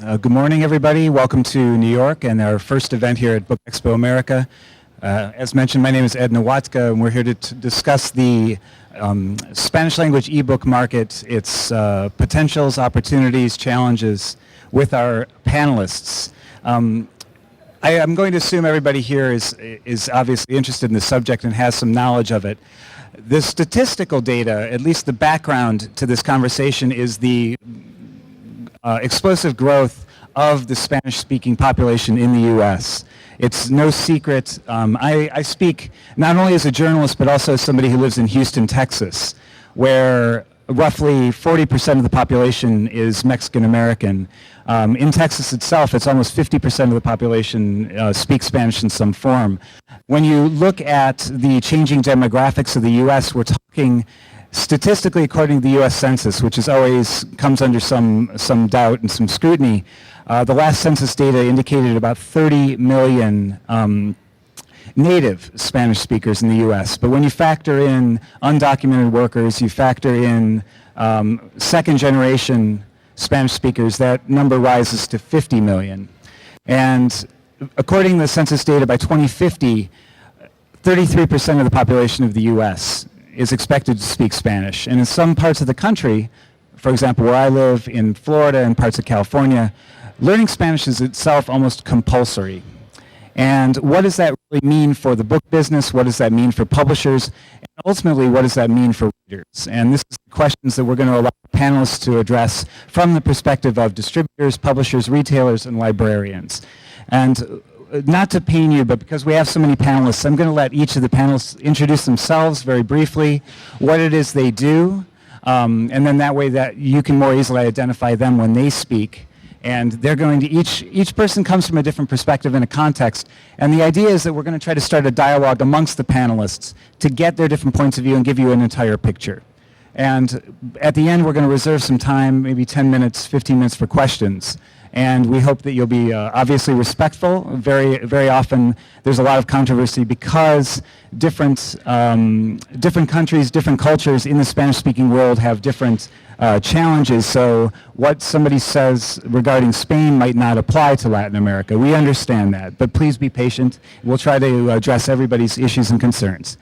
Good morning, everybody. Welcome to New York and our first event here at Book Expo America. As mentioned, my name is Ed Nawotka, and we're here to discuss the Spanish language ebook market, its potentials, opportunities, challenges with our panelists. I'm going to assume everybody here is obviously interested in the subject and has some knowledge of it. The statistical data, at least the background to this conversation, is the explosive growth of the Spanish-speaking population in the U.S. It's no secret. I speak not only as a journalist, but also as somebody who lives in Houston, Texas, where roughly 40% of the population is Mexican-American. In Texas itself, it's almost 50% of the population speaks Spanish in some form. When you look at the changing demographics of the U.S., we're talking statistically, according to the U.S. Census, which is always comes under some doubt and some scrutiny, the last census data indicated about 30 million native Spanish speakers in the U.S. But when you factor in undocumented workers, you factor in second-generation Spanish speakers, that number rises to 50 million. And according to the census data, by 2050, 33% of the population of the U.S. is expected to speak Spanish. And in some parts of the country, for example, where I live in Florida and parts of California, learning Spanish is itself almost compulsory. And what does that really mean for the book business? What does that mean for publishers? And ultimately, what does that mean for readers? And this is the questions that we're going to allow panelists to address from the perspective of distributors, publishers, retailers, and librarians. And not to pain you, but because we have so many panelists, I'm going to let each of the panelists introduce themselves very briefly, what it is they do, and then that way that you can more easily identify them when they speak. And they're going to, each person comes from a different perspective and a context. And the idea is that we're going to try to start a dialogue amongst the panelists to get their different points of view and give you an entire picture. And at the end, we're going to reserve some time, maybe 10 minutes, 15 minutes for questions. And we hope that you'll be obviously respectful. Very, very often there's a lot of controversy because different countries, different cultures in the Spanish-speaking world have different challenges. So what somebody says regarding Spain might not apply to Latin America. We understand that, but please be patient. We'll try to address everybody's issues and concerns.